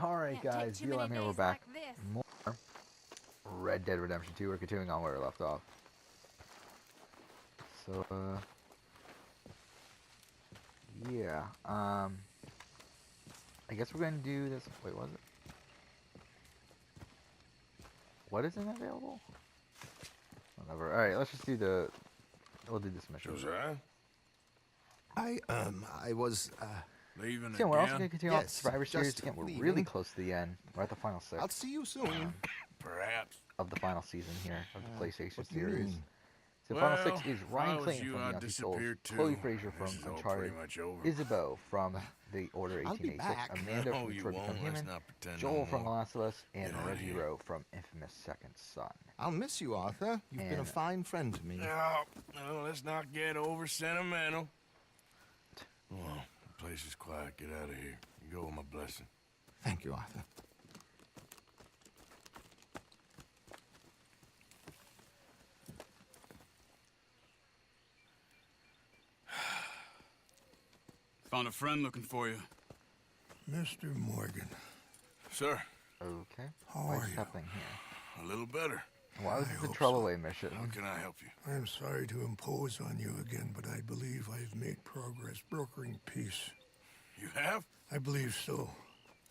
Alright Can't take guys, too many BLM here, we're days back. like this. More Red Dead Redemption 2, we're continuing on where we left off. So, yeah, I guess we're gonna do this, wait, was it? What isn't available? Whatever, alright, let's just do we'll do this mission. Josiah? I was, Leaving So we're also gonna again? continue on with the Yes, Survivor Series. just Again, we're really leaving. close to the end. We're at the final 6 I'll see you soon. Perhaps. of the final season here of the PlayStation What do you series. mean? So Well, final 6 is if Ryan I was Clayton you, from I'd Beyond Two Souls, disappear too. Chloe Frazier This from is all Uncharted, pretty much over. Isabeau from The Order I'll be 1886, back. Amanda No, from you Detroit Become won't. Let's Human, not pretend Joel no from The more. Last of Us, and Get outta Reggie here. Rowe from Infamous Second Son. I'll miss you, Arthur. You've been a And- fine friend to me. No, let's not get over sentimental. Well, the place is quiet. Get out of here. You go with my blessing. Thank you, Arthur. Found a friend looking for you. Mr. Morgan, Sir, Okay. How Why are you? stepping here? a little better. Why was I this a hope throwaway mission? How can I help you? I am sorry to impose on you again, but I believe I have made progress brokering peace. You have? I believe so.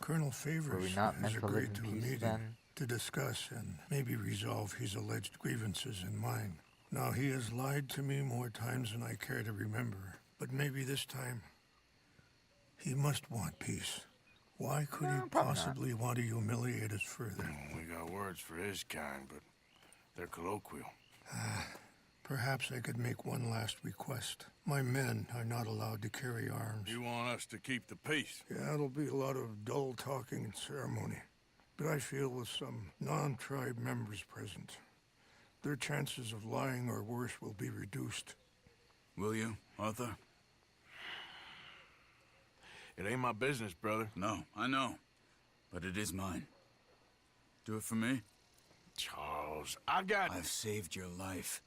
Colonel Were Favors we not has meant to live agreed to in a peace meeting then? to discuss and maybe resolve his alleged grievances and mine. Now, he has lied to me more times than I care to remember, but maybe this time he must want peace. Why could No, he probably not. possibly want to humiliate us further? We got words for his kind, but they're colloquial. Perhaps I could make one last request. My men are not allowed to carry arms. You want us to keep the peace? Yeah, it'll be a lot of dull talking and ceremony. But I feel with some non-tribe members present, their chances of lying or worse will be reduced. Will you, Arthur? It ain't my business, brother. No, I know. But it is mine. Do it for me? Charles, I got... I've saved your life.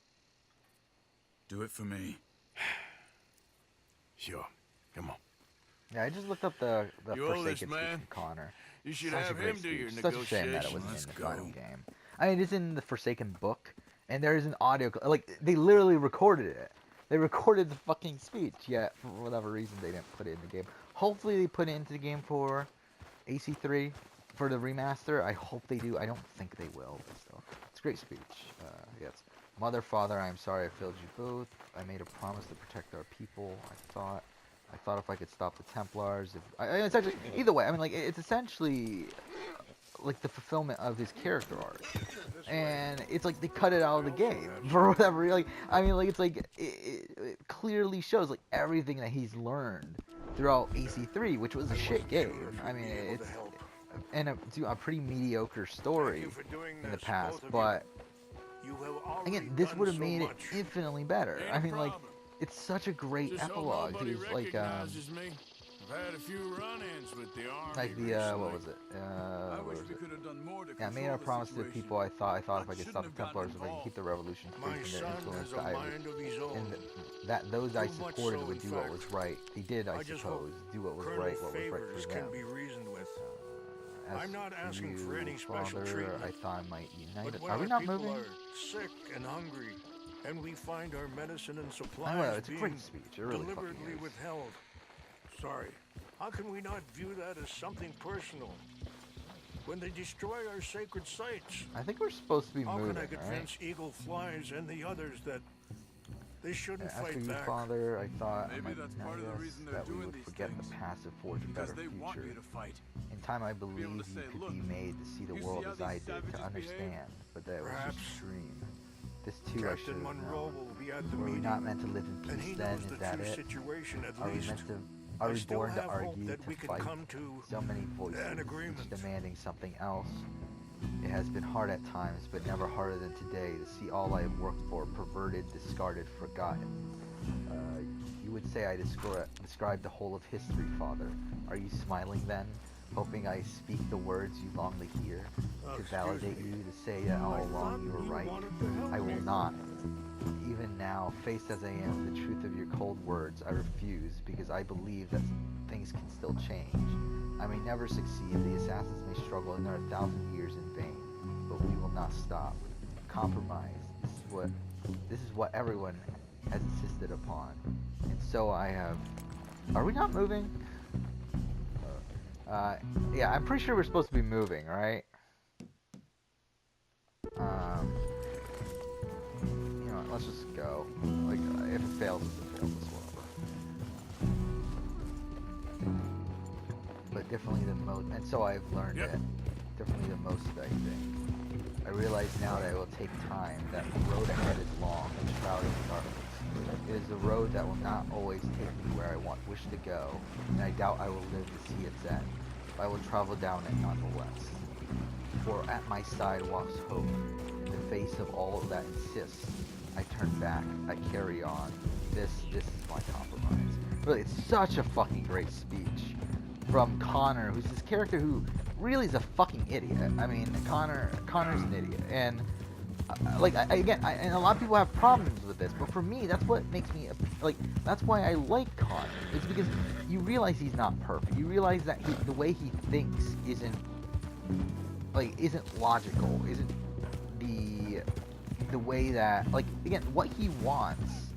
Do it for me. Sure. Come on. Yeah, I just looked up the You owe this Forsaken speech man. from Connor. You should Such a have great him do your speech. Such a shame that it negotiations. wasn't Let's in the go. final game. I mean, it's in the Forsaken book, and there's an audio. Like, they literally recorded it. They recorded the fucking speech, yet for whatever reason they didn't put it in the game. Hopefully they put it into the game for AC3 for the remaster. I hope they do. I don't think they will, but still. It's a great speech. Yes. Mother, Father, I am sorry I failed you both. I made a promise to protect our people. I thought if I could stop the Templars, it's actually either way. I mean, like it's essentially like the fulfillment of his character arc, and it's like they cut it out of the game for whatever. Like I mean, like it's like it clearly shows like everything that he's learned throughout AC3, which was a shit game. I mean, it's and a pretty mediocre story in the past, but again, this would have made it infinitely better. I mean, like. It's such a great Just hope epilogue. nobody Dude. Like recognizes me. I've had a few run-ins with the army. like the recently. what was it? I What wish was we it? could have done more to Yeah, I made control a the promise to the situation. people. I thought if I could shouldn't stop the have gotten Templars, if I could keep the revolution My free from their son influence, has a that I mind would, of his own. and that those I Too much supported so, would in do what fact. was right. They did, I just hope suppose, do what was Colonel right, what was right Favors for can them. be reasoned with. As I'm not asking for you, any special Father, treatment. I thought I might unite. But when Are we our not people moving? are sick and hungry, and we find our medicine and I supplies don't know. It's a being great speech. It really fucking deliberately is. withheld. Sorry. How can we not view that as something personal? When they destroy our sacred sites, I think we're supposed to be how moving, can I right? convince Eagle Flies and the others that they shouldn't As for fight you, back? Father, I thought I Maybe might that's unite part of the us, reason they're that we doing would these forget things. the past and forge a Because better they want future. me to fight. In time, I believe able you to say, could "Look, be made to see the you see world how as I these did, savages to behave? understand, but that was Perhaps just a dream. This too I should Captain have Monroe known. will be at the Were we meeting, not meant to live in and he peace then? knows the Is that true it? situation at Are we least. meant to? Are I we still born to have hope argue, that to we can fight? come to So many voices, an each agreement. demanding something else. It has been hard at times, but never harder than today to see all I have worked for perverted, discarded, forgotten. You would say I described the whole of history, Father. Are you smiling then? hoping I speak the words you long to hear, to Excuse validate me. you, to say that all I along thought you were you right. wanted to help I will me. not. Even now, faced as I am with the truth of your cold words, I refuse because I believe that things can still change. I may never succeed, the assassins may struggle another 1,000 years in vain, but we will not stop. Compromise. This is what everyone has insisted upon. And so I have. Are we not moving? Yeah, I'm pretty sure we're supposed to be moving, right? You know what, let's just go. Like, if it fails, it fails, it's whatever. But definitely the most, and so I've learned Yep. it. Definitely the most, I think. I realize now that it will take time, that the road ahead is long and shrouded in darkness. It is a road that will not always take me where I wish to go, and I doubt I will live to see its end. But I will travel down it nonetheless. For at my side walks hope. In the face of all that insists, I turn back, I carry on. This is my compromise. Really, it's such a fucking great speech from Connor, who's this character who really is a fucking idiot. I mean, Connor's an idiot, and and a lot of people have problems with this, but for me, that's what makes me like. That's why I like Connor. It's because you realize he's not perfect. You realize that the way he thinks isn't logical. Isn't the way that, like, again, what he wants.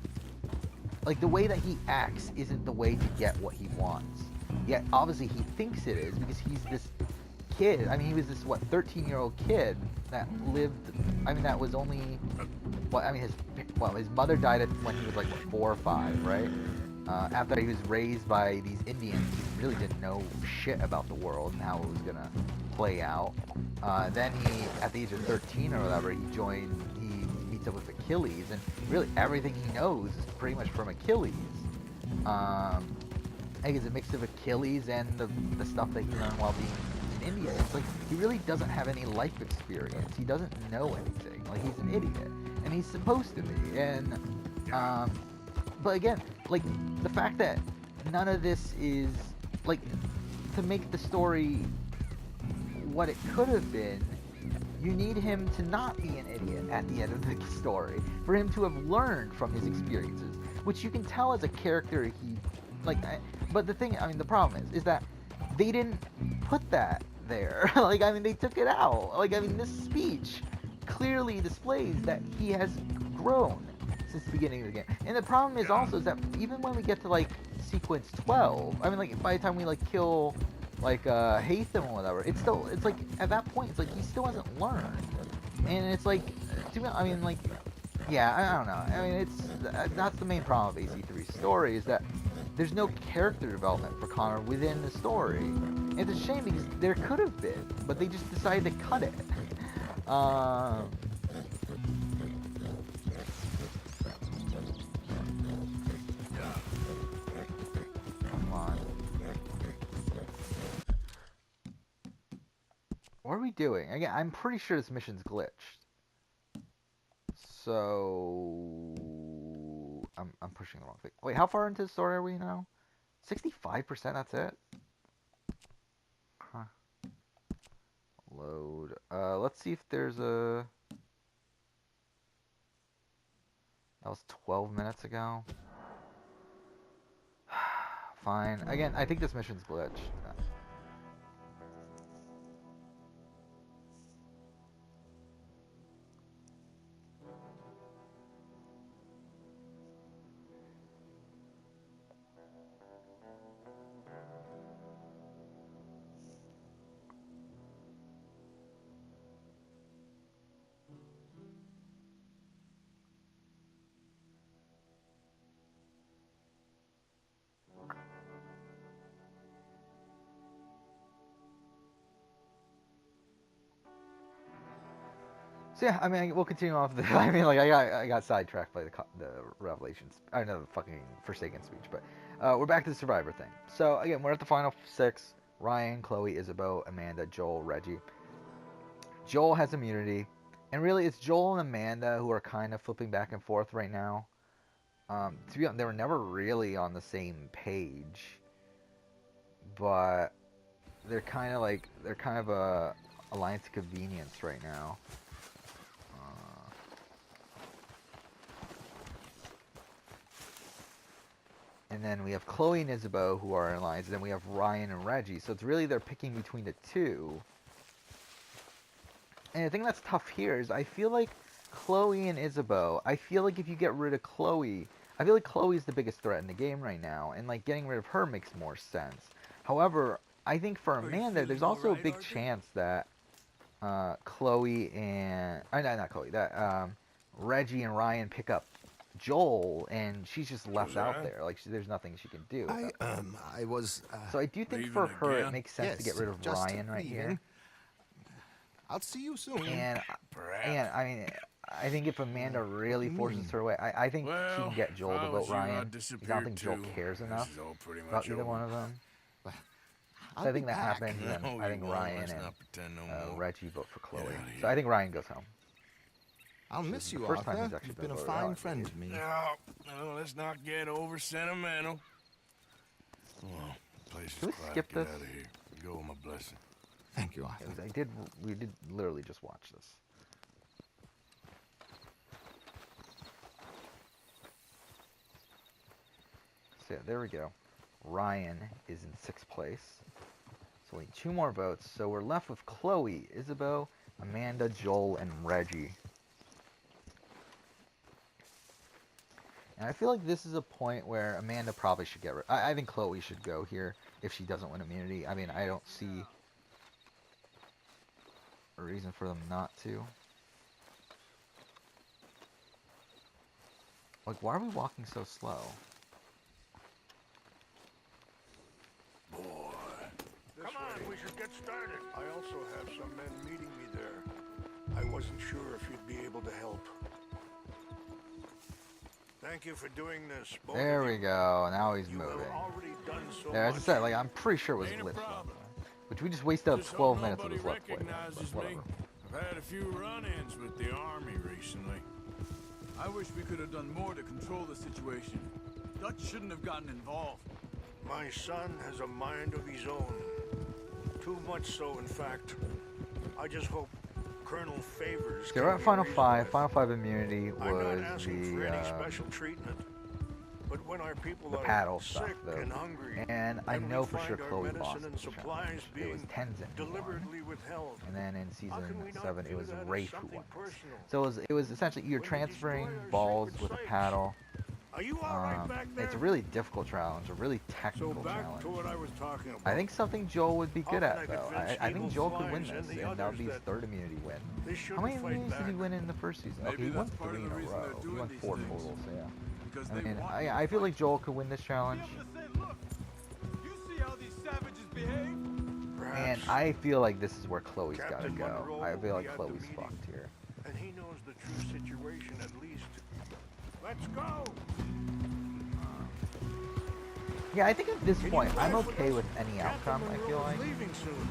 Like, the way that he acts isn't the way to get what he wants. Yet obviously he thinks it is, because he's this kid. I mean, he was this 13-year-old kid that lived. I mean, that was only his mother died when he was like 4 or 5, right? After he was raised by these Indians who really didn't know shit about the world and how it was gonna play out. Then he, at the age of 13 or whatever, he meets up with Achilles, and really everything he knows is pretty much from Achilles. I think it's a mix of Achilles and the stuff that he learned while being in India. It's like he really doesn't have any life experience. He doesn't know anything. Like, he's an idiot, and he's supposed to be. And but again, like, the fact that none of this is like, to make the story what it could have been, you need him to not be an idiot at the end of the story, for him to have learned from his experiences, which you can tell as a character he, like, but the thing, I mean, the problem is that they didn't put that there. Like, I mean, they took it out. Like, I mean, this speech clearly displays that he has grown since the beginning of the game. And the problem is also is that even when we get to, like, sequence 12, I mean, like, by the time we, like, kill, like, Haytham or whatever, it's like, at that point, it's like he still hasn't learned. And it's like, I mean, like, yeah, I don't know. I mean, that's the main problem of AC3's story, is that there's no character development for Connor within the story. And it's a shame, because there could have been, but they just decided to cut it. Come on. What are we doing? Again, I'm pretty sure this mission's glitched. So I'm pushing the wrong thing. Wait, how far into the story are we now? 65%, that's it? Huh. Load. Let's see if there's a... That was 12 minutes ago. Fine. Again, I think this mission's glitched. So yeah, I mean, we'll continue off the. I mean, like, I got sidetracked by the Revelations. I know the fucking Forsaken speech, but we're back to the Survivor thing. So again, we're at the final 6. Ryan, Chloe, Isabeau, Amanda, Joel, Reggie. Joel has immunity, and really, it's Joel and Amanda who are kind of flipping back and forth right now. To be honest, they were never really on the same page, but they're kind of a alliance of convenience right now. And then we have Chloe and Isabeau who are in alliance, and then we have Ryan and Reggie. So it's really they're picking between the two. And the thing that's tough here is I feel like Chloe and Isabeau, I feel like if you get rid of Chloe, I feel like Chloe's the biggest threat in the game right now, and like getting rid of her makes more sense. However, I think for Amanda, there's also a big chance that Chloe and not Chloe, that Reggie and Ryan pick up Joel, and she's just left out there. Like there's nothing she can do. I was. So I do think Leaving for her again? it makes sense to Yes, get rid of just Ryan right here. leaving. I'll see you soon. And Perhaps. I mean, I think if Amanda really forces her away, I think she Well, can get Joel if I to was vote you, I'd Ryan. I don't disappear think Joel too. cares This enough is all pretty about much either over. one of them. I'll So I be think that back. happens, and No, I we think won't. Ryan Let's and not pretend no more. Reggie vote for Chloe. outta So here. I think Ryan goes home. I'll This miss is you, the first time he's Arthur. actually You've been been a voted fine out. friend to me. No, let's not get over sentimental. Well, place Can we is quiet. skip Get this? out of here. Go with my blessing. Thank you, Arthur. We did literally just watch this. So yeah, there we go. Ryan is in 6th place. So we need 2 more votes. So we're left with Chloe, Isabeau, Amanda, Joel, and Reggie. And I feel like this is a point where Amanda probably should get rid. I think Chloe should go here if she doesn't win immunity. I mean, I don't see a reason for them not to. Like, why are we walking so slow? Come on, we should get started. I also have some men meeting me there. I wasn't sure if you'd be able to help. Thank you for doing this. both of There you. we go. Now he's You have moving. already done so There, as I much. said, like I'm pretty sure it was Ain't a glitched. problem. Which we just wasted up Just 12 hope minutes of nobody his left play. recognizes But me. whatever. I've had a few run-ins with the army recently. I wish we could have done more to control the situation. Dutch shouldn't have gotten involved. My son has a mind of his own. Too much so, in fact. I just hope Colonel Favors. Okay, can we're at be Final reasoned 5. with. Final 5 immunity I'm not was asking for any the special treatment. But when our people the are paddle sick stuff, though. and hungry, And I when we know for sure find our Chloe medicine lost and the supplies challenge. It was being Tenzin who won. deliberately withheld. And then in How season can we not 7, it view was that as Rafe who something won. personal? So it was essentially you're When we transferring destroy our balls sacred with a sites. paddle. Are you all right back there? It's a really difficult challenge, a really So technical back challenge. to what I was talking about. I think something Joel would be good How can at, I though. convince I think Eagle Joel could win Flies this, and the and that would be his others 3rd immunity win. they How shouldn't many fight immunities did he back? win in the first season? Maybe Okay, he won that's part 3 of in the a reason row. they're He doing won these 4 things. total, so yeah. Because I they mean, want I feel like Joel could win this challenge, You see how these savages behave? and Perhaps. I feel like this is where Chloe's got to Captain go. Monroe I feel will like be at the Chloe's meeting. fucked here. And he knows the true situation at least. Let's go. Yeah, I think at this Can you point, I'm drive with okay us? with any outcome, Captain I feel Monroe is like. leaving soon.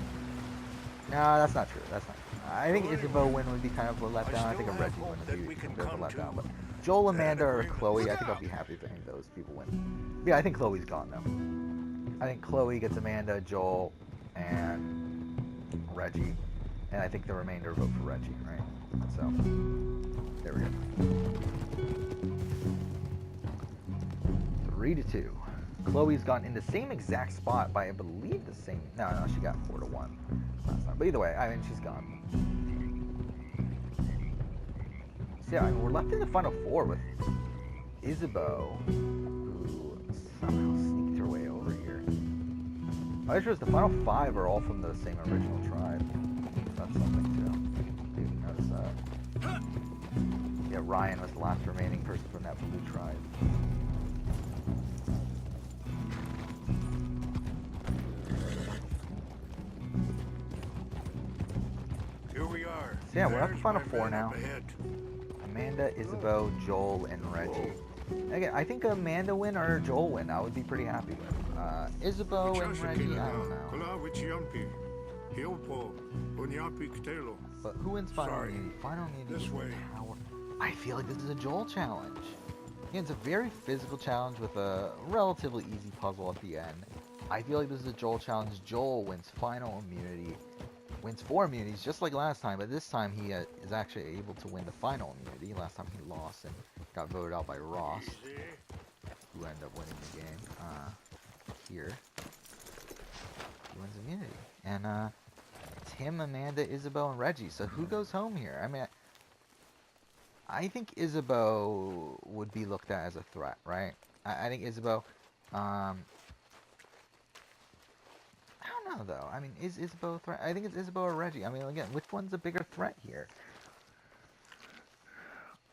No, that's not true. That's not true. I think So Isabeau anyway, win would be kind of a letdown. I think a still have Reggie hope win that would we be can a bit of a come letdown. to But Joel, an Amanda, or agreement. Chloe, I Look think I'll out! be happy if any of those people win. Yeah, I think Chloe's gone, though. I think Chloe gets Amanda, Joel, and Reggie. And I think the remainder vote for Reggie, right? So, there we go. 3-2. Chloe's gone in the same exact spot by, I believe, the same. No, she got 4-1 last time. But either way, I mean, she's gone. So yeah, I mean, we're left in the final 4 with Isabeau, who somehow sneaked her way over here. I just the final 5 are all from the same original tribe. That's something too. Didn't even notice that. Yeah, Ryan was the last remaining person from that blue tribe. Here we are. So yeah, we're at the There's final my 4 man now. up ahead. Amanda, Isabeau, Joel, and Reggie. Again, I think Amanda win or Joel win. I would be pretty happy with. Isabeau and Reggie, I don't know. But who wins final Sorry. immunity? Final immunity This is way. Tower. I feel like this is a Joel challenge. Again, it's a very physical challenge with a relatively easy puzzle at the end. I feel like this is a Joel challenge. Joel wins final immunity, wins 4 immunities just like last time, but this time he is actually able to win the final immunity. Last time he lost and got voted out by Ross, who ended up winning the game. Here, he wins immunity, and it's him, Amanda, Isabeau, and Reggie. So who goes home here? I mean, I think Isabeau would be looked at as a threat, right? I think Isabeau. I don't know though. I mean, is Isabeau a threat? I think it's Isabeau or Reggie. I mean, again, which one's a bigger threat here?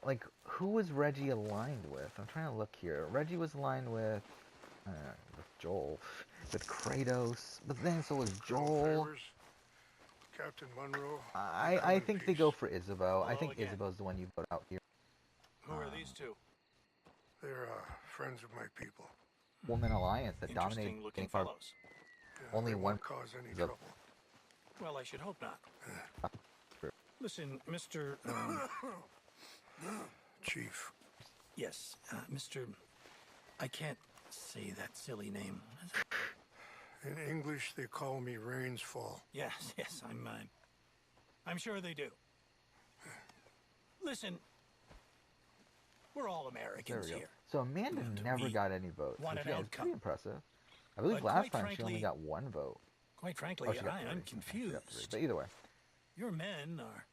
Like, who was Reggie aligned with? I'm trying to look here. Reggie was aligned with Joel, with Kratos, but then so was Joel. Captain Monroe. I think they go for Isabeau. I think Isabeau's the one you vote out here. Who are these two? They're friends of my people. Woman alliance that dominated. Interesting looking Game Part- fellows. Yeah, Only they one won't cause any the- trouble. Well, I should hope not. True. Listen, Mr. Chief. Yes, Mr. I can't say that silly name. In English, they call me Rains Fall. Yes, I'm sure they do. Listen, we're all There Americans we go. here. So Amanda never we got any votes, want which an yeah, is pretty outcome. impressive. I believe But last quite time she only frankly- got 1 vote. Quite frankly, Oh, she got 3. I'm She got 3. confused. But either way, Your men are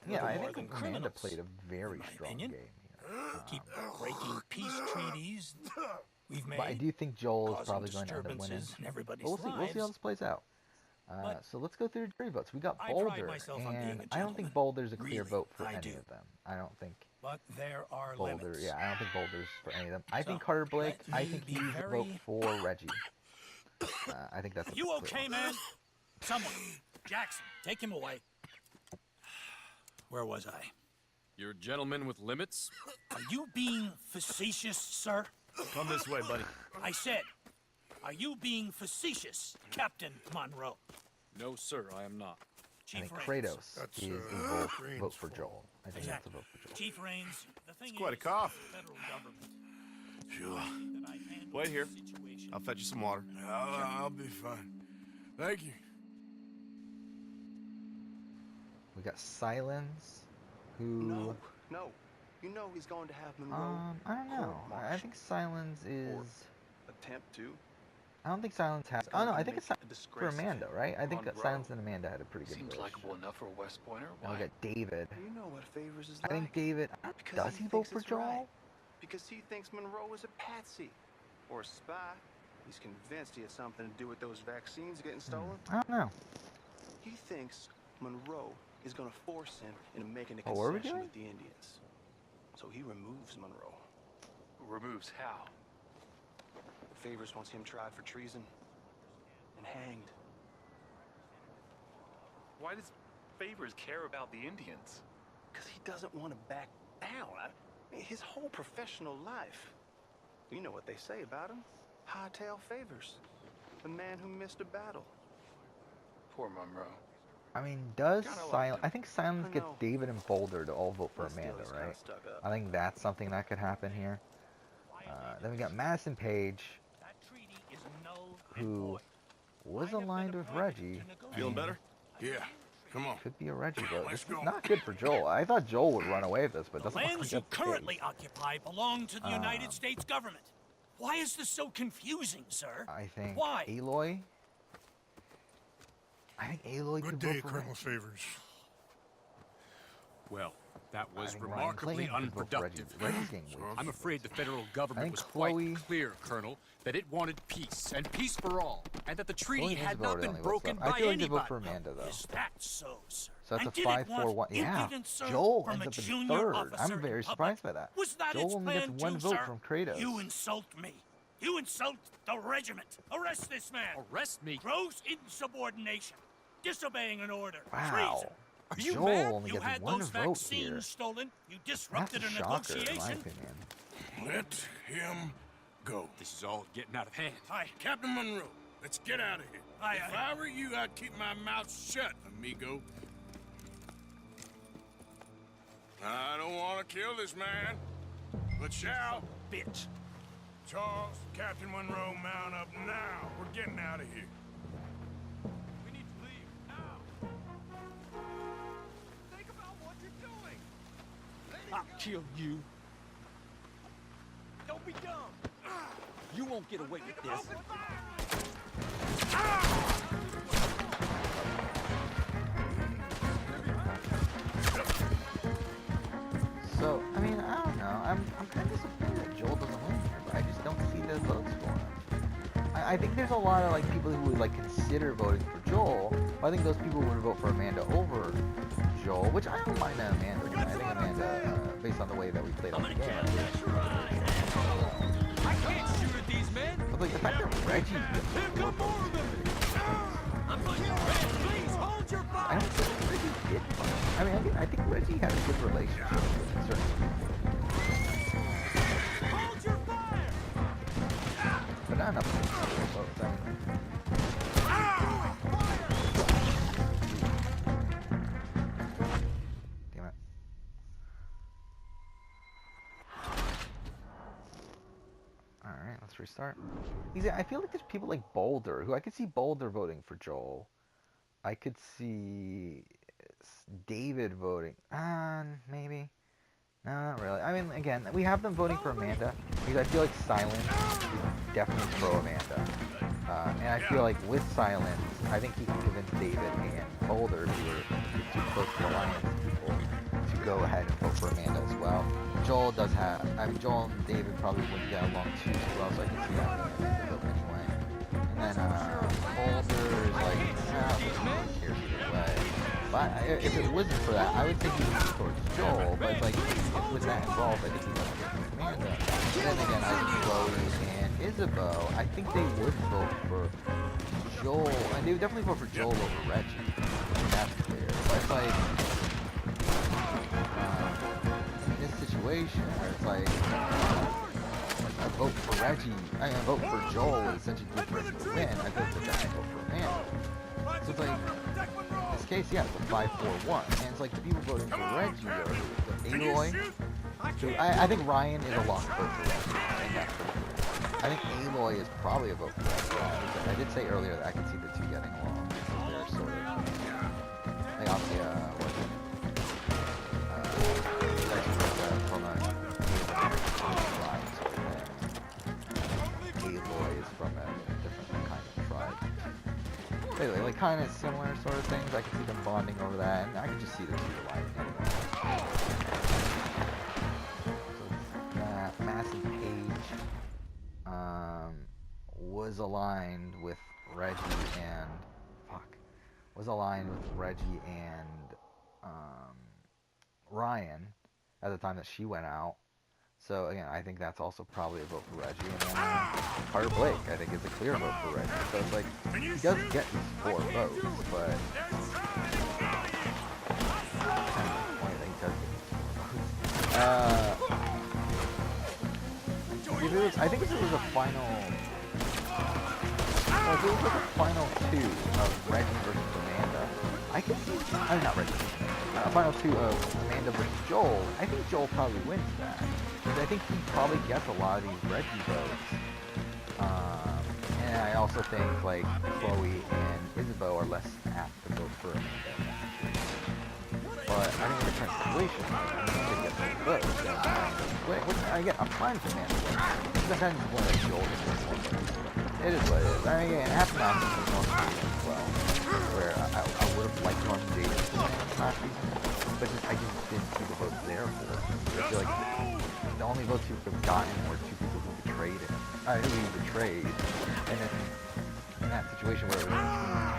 yeah, little I more think than Amanda criminals, played a very in my strong opinion. game here. keep breaking peace treaties we've made. But I do think Joel is causing probably going to end up winning. disturbances in everybody's But we'll see. We'll see how lives. this plays out. But So let's go through the jury votes. We got I pride Boulder, myself on being a and I don't think gentleman. Boulder's a clear Really, vote for I any do. of them. I don't think But there are Boulder. limits. Yeah, I don't think Boulder's for any of them. I think So, Carter Blake. let I me think be he's a vote very- for Reggie. I think that's. Are a you clear okay, one. man? Someone, Jackson, take him away. Where was I? You're a gentleman with limits? Are you being facetious, sir? Come this way, buddy. I said, are you being facetious, Captain Monroe? No, sir, I am not. I Chief think Raines. Kratos That's, is the Raines vote for fault. Joel. I think Exactly. that's a vote for Joel. Chief Raines, the thing quite a is, cough. the federal government. Sure. that I handle Wait here. the situation. I'll fetch you some water. I'll be fine. Thank you. We got Silence, who No. You know he's going to have Monroe I don't know. I court-martialed. think Silence is. attempt to. I don't think Silence has. It's Oh no, gonna I think make it's a Silence for disgrace of Amanda, him. right? I think that Monroe. Silence and Amanda had a pretty good Seems vote. likable enough for a West Pointer. Now we Why? got David. You know what Favors is I like. think David. Because Does he vote thinks for it's Joel? right. Because he thinks Monroe is a patsy. Or a spy. He's convinced he had something to do with those vaccines getting stolen. I don't know. He thinks Monroe is going to force him into making a Oh, what are we concession doing? with the Indians. So he removes Monroe. Removes how? Favors wants him tried for treason and hanged. Why does Favors care about the Indians? Because he doesn't want to back down. I mean, his whole professional life. You know what they say about him. Hightail Favors. The man who missed a battle. Poor Monroe. I mean, does Kinda like Silence? him. I think Silence I gets know. David and Boulder to all vote for But still, Amanda, he's kinda right? stuck up. I think that's something that could happen here. Then we got Madison Page, That treaty is null and who void. was I have been aligned with appointed Reggie. to negotiate. Feeling better? Yeah. Come on. Could be a Reggie vote. Let's This is go. not good for Joel. I thought Joel would run away with this, but it The doesn't look lands like you that's the case. currently occupy belong to the United States government. Why is this so confusing, sir? I think Why? Aloy. I think Aloy Good could day, vote for Colonel Reggie. Favors. Well, that I was think Ryan remarkably Clayton could vote for Reggie. unproductive. Reggie's getting way I'm too afraid the federal I government think was Chloe- quite clear, Colonel, that it wanted peace, and peace for all, and that the treaty Chloe had Hansborough not been only votes broken up. I by feel like they anybody. vote for Amanda though. Is that so, sir? So that's And a did it 5-4-1. want Yeah, impudence, sir, Joel from ends a up in junior third. officer I'm in very public? surprised by that. Was that Joel its only gets plan one too, vote sir? from Kratos. You insult me. You insult the regiment. Arrest this man. Arrest me? Gross insubordination. Disobeying an order. Wow. Treason. Are you Joel mad? only You gets had one those vote vaccines here. stolen. You That's disrupted a a shocker, in my negotiation. opinion. Let him go. This is all getting out of hand. Captain Monroe, let's get out of here. If I were you, I'd keep my mouth shut, amigo. I don't want to kill this man, but shall. Bitch. Charles, Captain Monroe, mount up now. We're getting out of here. We need to leave now. Think about what you're doing. I'll kill you. Don't be dumb. You won't get away with this. So, I mean, I don't know. I'm kind of disappointed that Joel doesn't win here, but I just don't see the votes for him. I think there's a lot of like people who would like consider voting for Joel, but I think those people would vote for Amanda over Joel, which I don't mind Amanda. I think Amanda, based on the way that we played on the game, I can't shoot at these men. but like the fact that Reggie Here come more of them. I'm going to please hold your I fire. don't think Reggie did much. I mean, I think Reggie had a good relationship with certain people, Hold your fire. but not enough to vote. I mean, damn it. Alright, let's restart. I feel like there's people like Boulder, who I could see Boulder voting for Joel. I could see David voting. Maybe. No, not really. I mean, again, we have them voting for Amanda, because I feel like Silence is definitely pro Amanda. And I feel like with Silence, I think he can convince David and Boulder, who are too close to the Alliance people, to go ahead and vote for Amanda as well. Joel does have, I mean, Joel and David probably wouldn't get along too well, so I can see that being a vote anyway. And then Boulder is like, who cares either way. But if it wasn't for that, I would think he would lean towards Joel, but it's like, with that involved, I think he would vote for Amanda. And then again, I think Chloe and Isabeau, I think they would vote for Joel, and they would definitely vote for Joel over Reggie. That's clear. But it's like, in this situation, where it's like, a vote for Reggie, I mean, a vote for Joel would essentially do Reggie to win. I vote for that, I vote for Amanda. So it's like, in this case, yeah, it's a 5-4-1. And it's like the people voting for Reggie are the Aloy. So I think Ryan is a lock vote for Reggie. And that's pretty cool. I think Aloy is probably a vote for Reggie. I did say earlier that I could see the two getting along. So they're sort of, like, obviously, what is it? Reggie was from a tribe sort of thing. Aloy is from a different kind of tribe. Anyway, like kind of similar sort of things. I could see them bonding over that, and I could just see the two aligning anyway. So that Massive Page was aligned with Reggie and Ryan at the time that she went out. So again, I think that's also probably a vote for Reggie. And then Carter Blake, I think, is a clear vote for Reggie. So it's like, he does get these 4 votes, but I think if it was a final, well, if it was like a final 2 of Reggie versus Amanda, I could see, I mean, not Reggie, a final 2 of Amanda versus Joel, I think Joel probably wins that. Because I think he probably gets a lot of these Reggie votes. And I also think, like, Chloe and Isabeau are less apt to vote for Amanda in that situation. But I think in the current situation, Amanda gets those votes. Which, again, I'm fine with Amanda winning. Sometimes it's one of the Joel gets more votes. It is what it is. I mean, again, half an hour is North season as well. Where I would have liked North Davis to win last season. But I just didn't see the votes there for it. I feel like the only votes he would have gotten were 2 people who betrayed him. Who he betrayed. And then in that situation where it was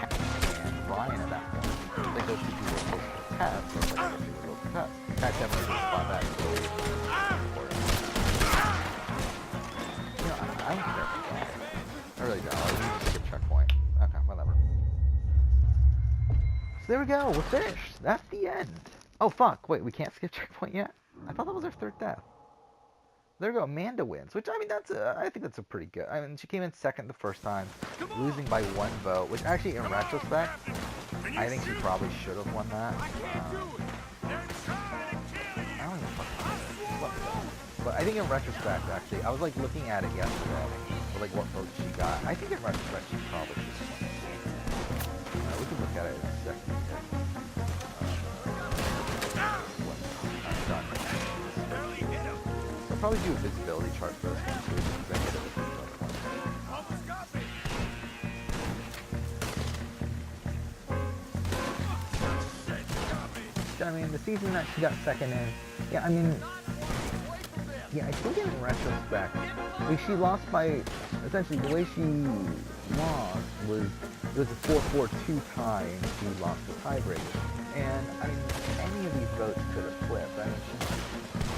between and Ryan at that point, like those 2 people were supposed to test, so it's like I guess they would go for test. Pat definitely would have fought back so you know, I don't care for that. I really don't. I need to skip checkpoint. Okay, whatever. So there we go, we're finished. That's the end. Oh fuck, wait, we can't skip checkpoint yet? I thought that was our 3rd death. There we go, Amanda wins, which, I mean, I think that's a pretty good, I mean, she came in 2nd the first time, losing by 1 vote, which actually, in retrospect, I think she probably should have won that. I don't even fucking know. But I think in retrospect, actually, I was like looking at it yesterday, with, like what votes she got. I think in retrospect, she probably should have won. We can look at it in a second here. When I'm done. I'll probably do a visibility chart for this one too, because I get it with this one. Almost got me. I mean, the season that she got second in, yeah, I mean, yeah, I think in retrospect, like she lost by, essentially the way she lost was, it was a 4-4-2 tie and she lost the tiebreaker. And, I mean, any of these votes could have flipped. I mean,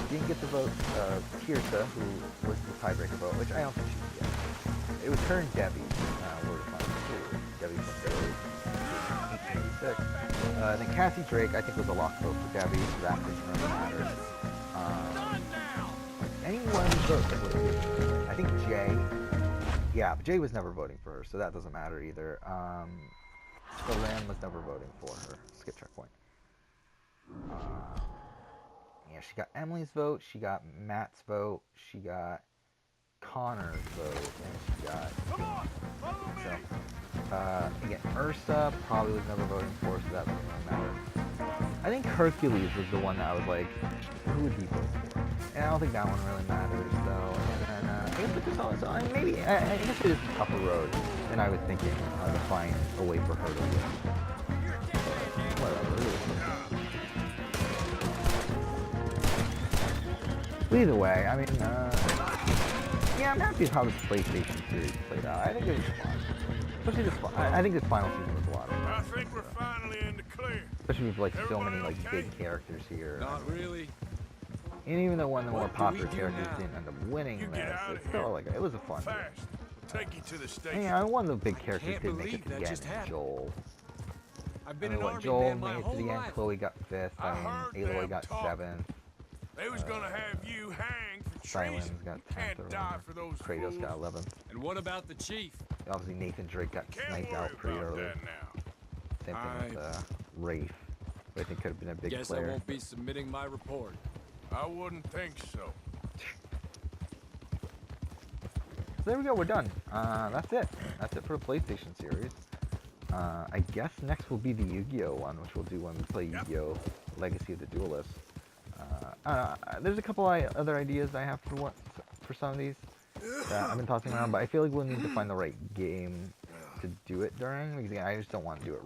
she didn't get the vote of Tirsa, who was the tiebreaker vote, which I don't think she would get. It was her and Debbie were the final two. Debbie from Philly, 1886. Then Cassie Drake, I think, was a lock vote for Debbie, so that didn't really matter. Anyone vote that would have been, I think Jay, yeah, but Jay was never voting for her, so that doesn't matter either. Lamb was never voting for her. Skip checkpoint. Yeah, she got Emily's vote, she got Matt's vote, she got Connor's vote, and she got... So, again, Ursa probably was never voting for, so that doesn't really matter. I think Hercules was the one that I was like, who would he vote for? And I don't think that one really matters, though. And I guess with this also, I mean, maybe, I guess it is a tougher road than I was thinking to find a way for her to win. But whatever, it is. Either way, I mean, yeah, I'm happy with how this PlayStation series played out. I think it was fun. Especially this, I think this final season was a lot of fun. I think we're finally in the clear. Especially with like so many like big characters here. Not really. And even though one of the more What do we popular do characters now? didn't end up winning You this, get out it's of still here. like, it was a fun game. Fast. Take you to the station. Yeah, one of the big characters Can't didn't make believe it to the that end, just happened. Joel. I've I been mean, an what, army Joel man my made it to whole the end, life. Chloe got 5th, I heard Aloy them got talking. 7th, They was gonna have you hanged for Silence treason. got 10th Can't or die whatever, for those Kratos fools. got 11th. And what about the chief? Obviously Nathan Drake got Can't sniped worry out pretty about early. that now. Same thing with Wraith, who I think could have been a big Guess I player. won't be submitting my report. I wouldn't think so. So there we go, we're done. That's it. That's it for the PlayStation series. I guess next will be the Yu-Gi-Oh one, which we'll do when we play Yu-Gi-Oh! Legacy of the Duelist. There's a couple other ideas I have for some of these that I've been tossing around, but I feel like we'll need to find the right game to do it during, because again, I just don't want to do it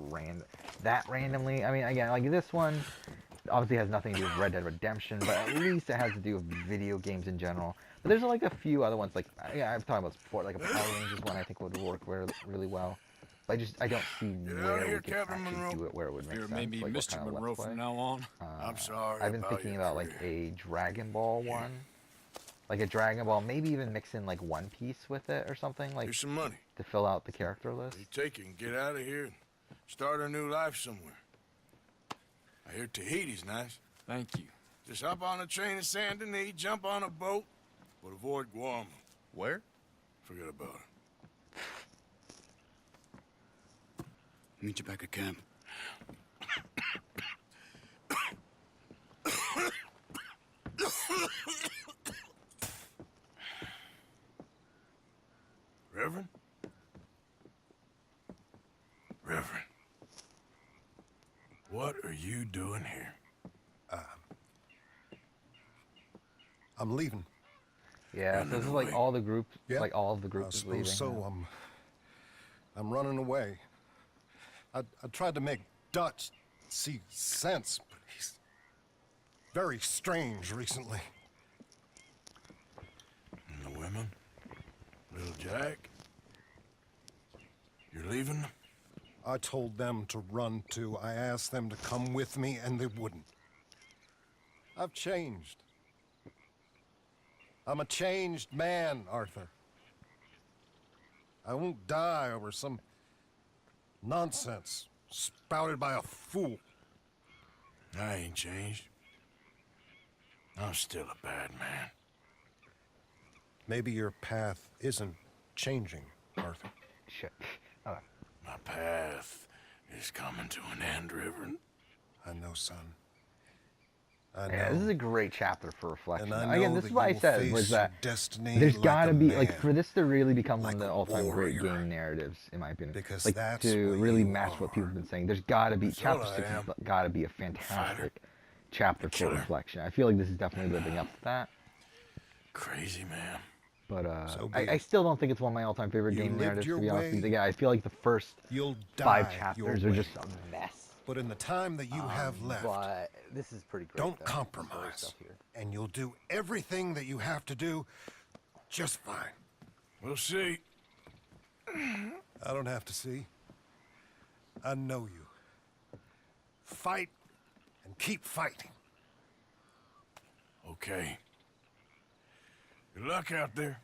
randomly. I mean, again, like this one obviously has nothing to do with Red Dead Redemption, but at least it has to do with video games in general. But there's like a few other ones, like, yeah, I've talked about this before, like a Power Rangers one I think would work really well. But I don't see Get out where of we here, could Captain actually Monroe. do it where it would make Fear sense. maybe like what Mr. kind of Monroe Let's Play. from now on. I'm sorry I've been about thinking your about like career. a Dragon Ball one. Like a Dragon Ball, maybe even mix in like One Piece with it or something, like Here's some money. to fill out the character list. You take it and get out of here and start a new life somewhere. I hear Tahiti's nice. Thank you. Just hop on a train to Saint Denis, jump on a boat, but avoid Guam. Where? Forget about it. Meet you back at camp. Reverend? Reverend. What are you doing here? I'm leaving. Yeah, so this is like all the groups, Yeah. like all of the I groups is leaving. suppose so. I'm running away. I tried to make Dutch see sense, but he's very strange recently. And the women? Little Jack? You're leaving? I told them to run too. I asked them to come with me, and they wouldn't. I've changed. I'm a changed man, Arthur. I won't die over some nonsense spouted by a fool. I ain't changed. I'm still a bad man. Maybe your path isn't changing, Arthur. Shit. My path is coming to an end, Reverend. I know, son. I Yeah, this is know. a great chapter for reflection. And I Again, know this that is what you I will said face was your that destiny there's like gotta a be like man, for this to really become one like of the a all-time great warrior. game narratives, in my opinion. Because Like that's to what really you match what people are. have been saying. There's gotta be That's all chapter I 6 has am. gotta be a fantastic chapter for killer. reflection. I feel like this is definitely living up to that. Crazy man. But So be I it. still don't think it's one of my all-time favorite You game lived narratives. your To be honest with way, you, yeah, I feel like the first You'll 5 die chapters your are way. just a mess. But in the time that you have left, But this is pretty great. don't though, this story compromise. stuff here. And you'll do everything that you have to do just fine. We'll see. I don't have to see. I know you. Fight and keep fighting. Okay. Good luck out there.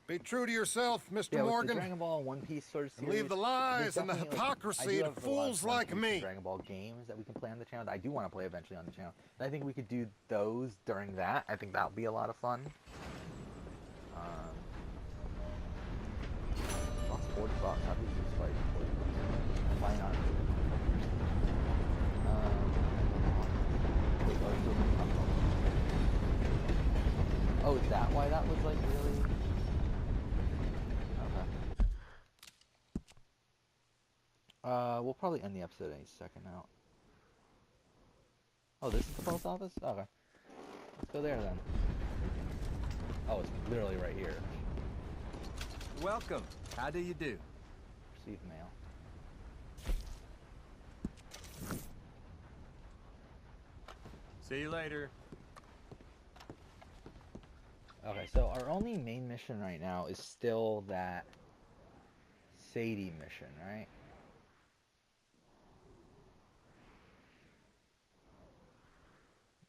Be true to yourself, Mr. Yeah, with the Morgan. Dragon Ball One Piece sort of And series, leave the there's lies and the definitely, hypocrisy I do to have a lot of fools One like Piece me. and Dragon Ball games that we can play on the channel. That I do want to play eventually on the channel. And I think we could do those during that. I think that would be a lot of fun. Lost 40 bucks. How do you just fight 40 bucks? Why not? Wait, oh, it's still up. Oh, is that why that was like really? Okay. We'll probably end the episode any second now. Oh, this is the post office? Okay. Let's go there then. Oh, it's literally right here. Welcome. How do you do? Receive mail. See you later. Okay, so our only main mission right now is still that Sadie mission, right?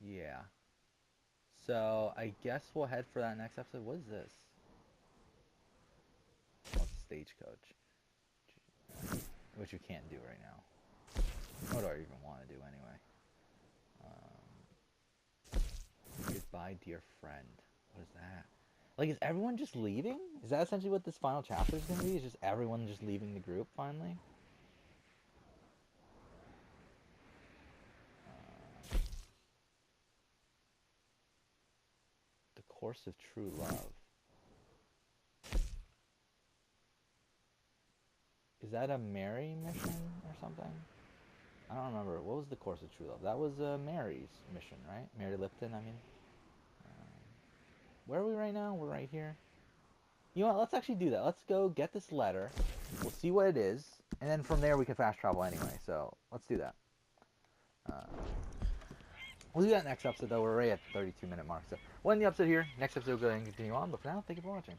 Yeah. So, I guess we'll head for that next episode. What is this? Oh, it's a stagecoach. Which we can't do right now. What do I even want to do anyway? Goodbye, dear friend. What is that? Like, is everyone just leaving? Is that essentially what this final chapter is going to be? Is just everyone just leaving the group, finally? The Course of True Love. Is that a Mary mission or something? I don't remember. What was the Course of True Love? That was Mary's mission, right? Mary Lipton, I mean. Where are we right now? We're right here. You know what? Let's actually do that. Let's go get this letter. We'll see what it is. And then from there we can fast travel anyway. So let's do that. We'll do that next episode though. We're already at the 32-minute mark. So we'll end the episode here. Next episode we'll go ahead and continue on. But for now, thank you for watching.